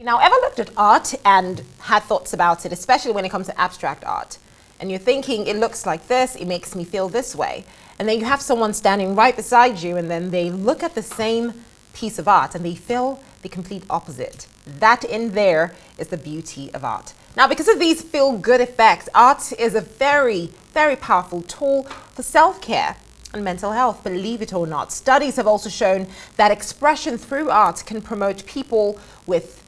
Now, ever looked at art and had thoughts about it, especially when it comes to abstract art? And you're thinking, it looks like this, it makes me feel this way. And then you have someone standing right beside you, and then they look at the same piece of art and they feel the complete opposite. That in there is the beauty of art. Now, because of these feel-good effects, art is a very, very powerful tool for self-care and mental health, believe it or not. Studies have also shown that expression through art can promote people with,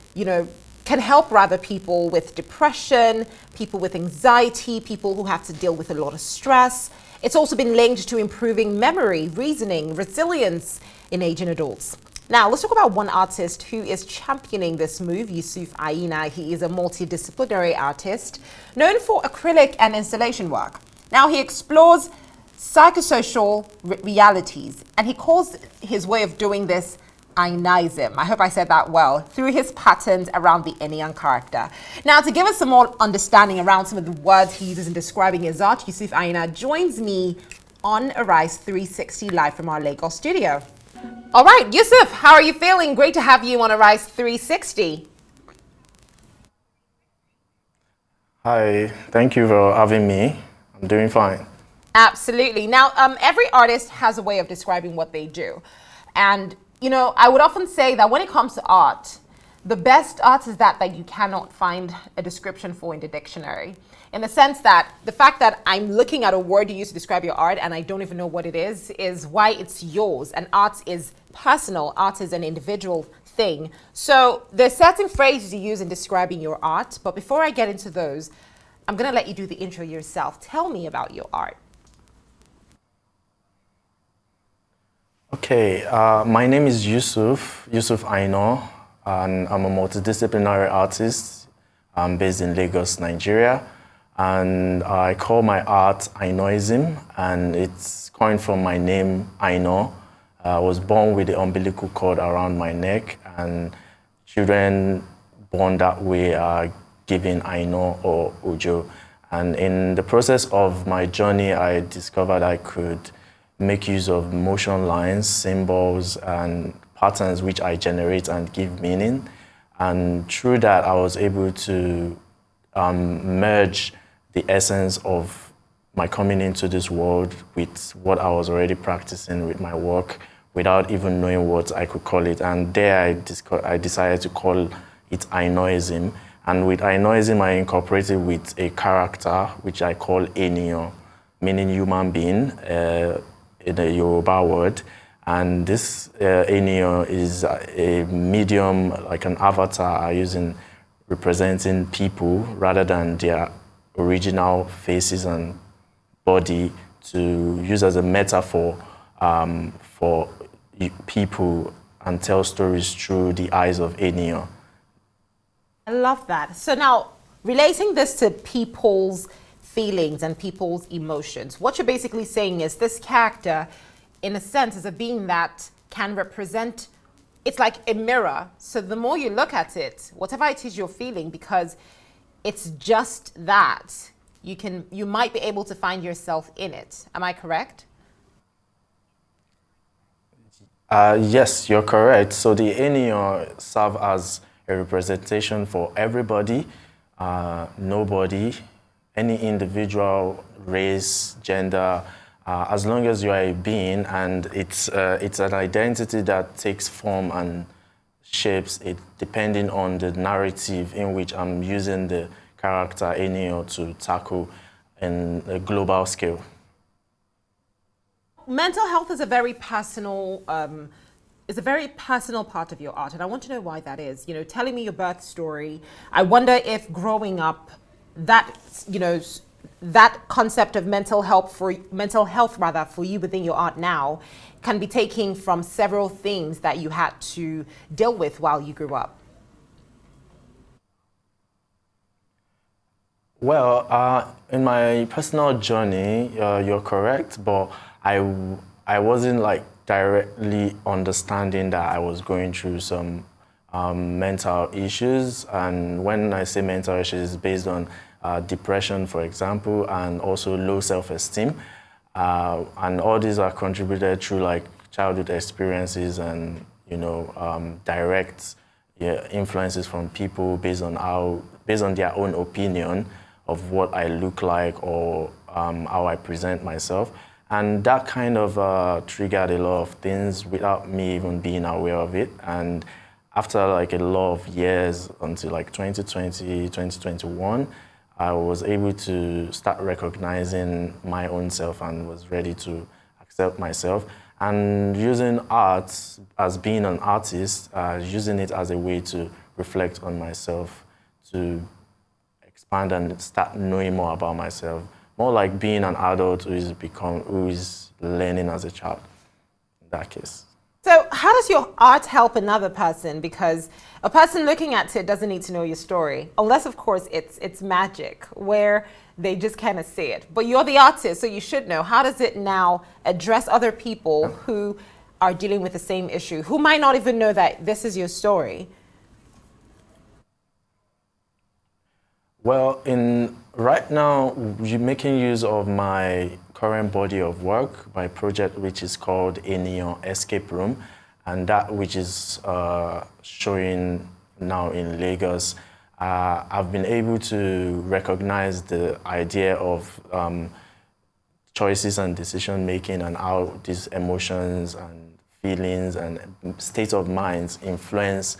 can help rather people with depression, people with anxiety, people who have to deal with a lot of stress. It's also been linked to improving memory, reasoning, resilience in aging adults. Now, let's talk about one artist who is championing this move, Yusuff Aina. He is a multidisciplinary artist known for acrylic and installation work. Now, he explores psychosocial realities, and he calls his way of doing this Ainism. I hope I said that well, through his patterns around the Aina character. Now, to give us some more understanding around some of the words he uses in describing his art, Yusuff Aina joins me on Arise 360 live from our Lagos studio. All right, Yusuff, how are you feeling? Great to have you on Arise 360. Hi, thank you for having me. I'm doing fine. Absolutely. Now, every artist has a way of describing what they do. And, I would often say that when it comes to art, the best art is that you cannot find a description for in the dictionary. In the sense that the fact that I'm looking at a word you use to describe your art and I don't even know what it is why it's yours. And art is personal. Art is an individual thing. So there's certain phrases you use in describing your art. But before I get into those, I'm going to let you do the intro yourself. Tell me about your art. Okay, my name is Yusuff Aina, and I'm a multidisciplinary artist. I'm based in Lagos, Nigeria, and I call my art Ainoism, and it's coined from my name, Aina. I was born with the umbilical cord around my neck, and children born that way are given Aina or Ujo. And in the process of my journey, I discovered I could make use of motion lines, symbols, and patterns which I generate and give meaning. And through that, I was able to merge the essence of my coming into this world with what I was already practicing with my work without even knowing what I could call it. And there I decided to call it Ainoism. And with Ainoism, I incorporated with a character which I call Eniyan, meaning human being, in a Yoruba word. And this Eniyan is a medium, like an avatar I use in representing people rather than their original faces and body, to use as a metaphor for people and tell stories through the eyes of Eniyan. I love that. So now, relating this to people's feelings and people's emotions, what you're basically saying is this character, in a sense, is a being that can represent, it's like a mirror. So the more you look at it, whatever it is you're feeling, because it's just that, you might be able to find yourself in it. Am I correct? Yes, you're correct. So the Eniyan serve as a representation for everybody, nobody, any individual, race, gender, as long as you are a being, and it's an identity that takes form and shapes it depending on the narrative in which I'm using the character Eniyan to tackle in a global scale. Mental health is a very personal part of your art, and I want to know why that is. Telling me your birth story, I wonder if growing up, that concept of mental health for you within your art now can be taken from several things that you had to deal with while you grew up. Well, in my personal journey, you're correct, but I wasn't directly understanding that I was going through some mental issues. And when I say mental issues, it's based on depression, for example, and also low self-esteem. And all these are contributed through childhood experiences and, direct yeah, influences from people based on their own opinion of what I look like or how I present myself. And that kind of triggered a lot of things without me even being aware of it. And after like a lot of years, until like 2020, 2021, I was able to start recognizing my own self and was ready to accept myself. And using art as being an artist, using it as a way to reflect on myself, to expand and start knowing more about myself. More like being an adult who is learning as a child, in that case. So how does your art help another person? Because a person looking at it doesn't need to know your story, unless of course it's magic, where they just kind of see it. But you're the artist, so you should know. How does it now address other people who are dealing with the same issue, who might not even know that this is your story? Well, right now, you're making use of my current body of work, my project which is called Aina Escape Room, and that which is showing now in Lagos. I've been able to recognize the idea of choices and decision making and how these emotions and feelings and states of minds influence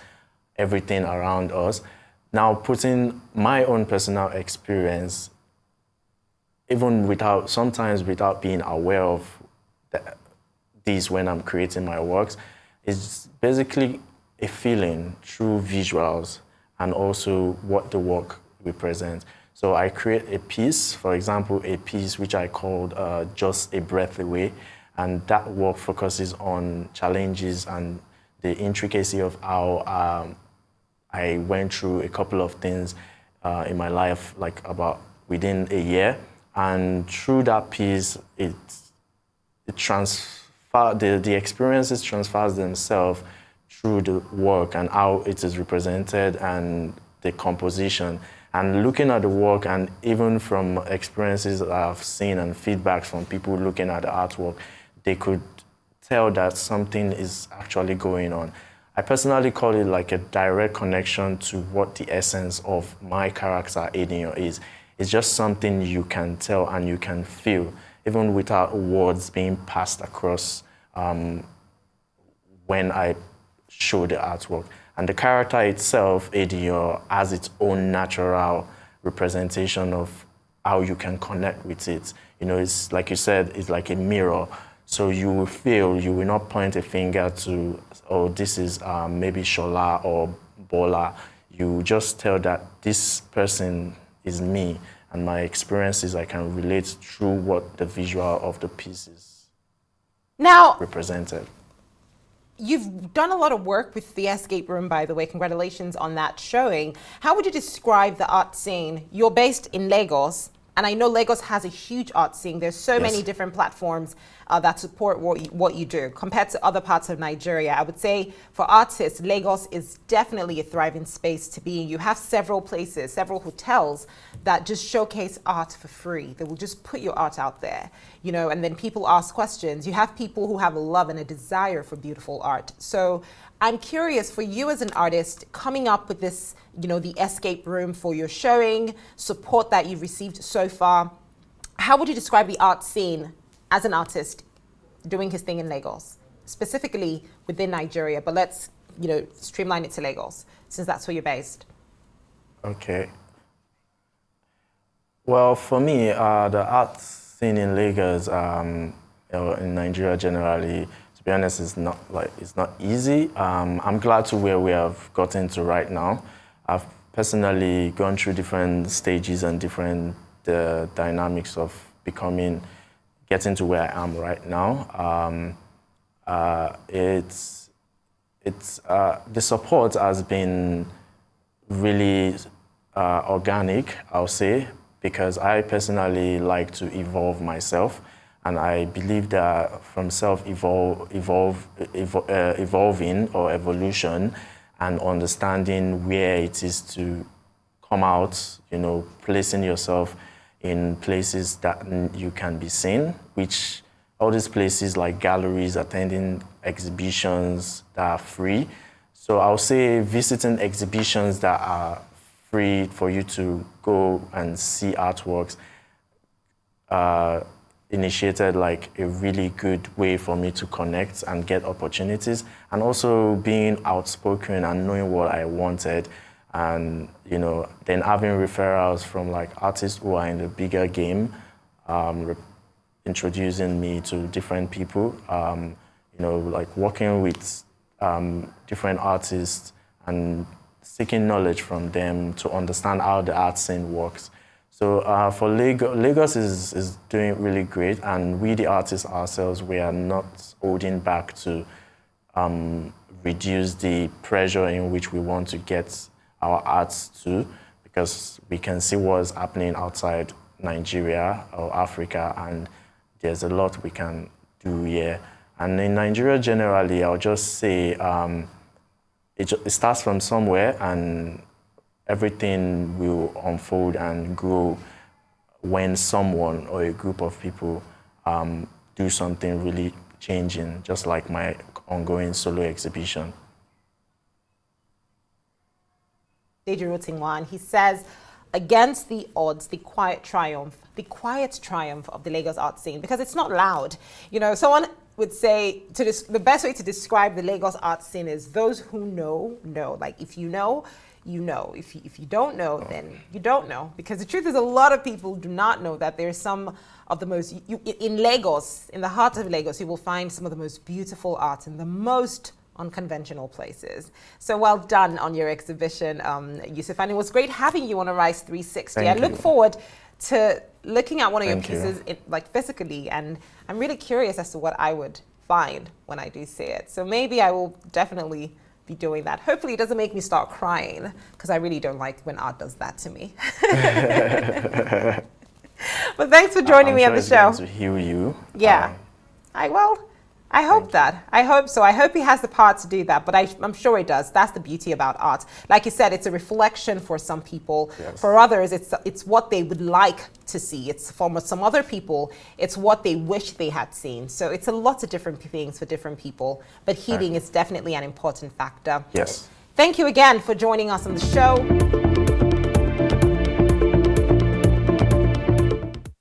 everything around us. Now, putting my own personal experience, even sometimes without being aware of these when I'm creating my works, is basically a feeling through visuals and also what the work represents. So I create a piece, for example, a piece which I called Just a Breath Away, and that work focuses on challenges and the intricacy of how I went through a couple of things in my life, like about within a year, and through that piece, the experiences transfers themselves through the work and how it is represented and the composition. And looking at the work, and even from experiences that I've seen and feedback from people looking at the artwork, they could tell that something is actually going on. I personally call it like a direct connection to what the essence of my character, Aina, is. It's just something you can tell and you can feel, even without words being passed across when I show the artwork. And the character itself, Aina, has its own natural representation of how you can connect with it. You know, it's like you said, it's like a mirror. So you will feel, you will not point a finger to, oh, this is maybe Shola or Bola. You just tell that this person is me, and my experiences I can relate through what the visual of the piece is now represented. You've done a lot of work with the Escape Room, by the way. Congratulations on that showing. How would you describe the art scene? You're based in Lagos, and I know Lagos has a huge art scene. There's so many different platforms that support what you do compared to other parts of Nigeria. I would say for artists, Lagos is definitely a thriving space to be in. You have several places, several hotels that just showcase art for free. They will just put your art out there, you know, and then people ask questions. You have people who have a love and a desire for beautiful art. So I'm curious, for you as an artist, coming up with this, you know, the Escape Room for your showing, support that you've received so far, how would you describe the art scene as an artist doing his thing in Lagos, specifically within Nigeria, but let's, you know, streamline it to Lagos, since that's where you're based? Okay. Well, for me, the art scene in Lagos, in Nigeria generally, to be honest, it's not easy. I'm glad to where we have gotten to right now. I've personally gone through different stages and different dynamics of getting to where I am right now. The support has been really organic, I'll say, because I personally like to evolve myself, and I believe that from evolving or evolution and understanding where it is to come out, you know, placing yourself in places that you can be seen, which all these places like galleries, attending exhibitions that are free. So I'll say visiting exhibitions that are free for you to go and see artworks initiated like a really good way for me to connect and get opportunities, and also being outspoken and knowing what I wanted, and then having referrals from like artists who are in the bigger game, introducing me to different people, like working with different artists and seeking knowledge from them to understand how the art scene works. So for Lagos is doing really great, and we, the artists ourselves, we are not holding back to reduce the pressure in which we want to get our arts to, because we can see what's happening outside Nigeria or Africa, and there's a lot we can do here. And in Nigeria generally, I'll just say it starts from somewhere, and everything will unfold and grow when someone or a group of people do something really changing, just like my ongoing solo exhibition. Deji Rotingwan, he says, against the odds, the quiet triumph of the Lagos art scene, because it's not loud. Someone would say the best way to describe the Lagos art scene is those who know. Like, if you know, you know. If you don't know, then you don't know. Because the truth is, a lot of people do not know that there's some of the most, in Lagos, in the heart of Lagos, you will find some of the most beautiful art in the most unconventional places. So well done on your exhibition, Yusuff. And it was great having you on Arise 360. I look forward to looking at one of your pieces like physically, and I'm really curious as to what I would find when I do see it. So maybe I will definitely be doing that. Hopefully it doesn't make me start crying, because I really don't like when art does that to me. But thanks for joining me on the show. To heal you. Yeah. I hope that. I hope so. I hope he has the power to do that, but I'm sure he does. That's the beauty about art. Like you said, it's a reflection for some people. Yes. For others, it's what they would like to see. It's for some other people, it's what they wish they had seen. So it's a lot of different things for different people, but healing is definitely an important factor. Yes. Thank you again for joining us on the show.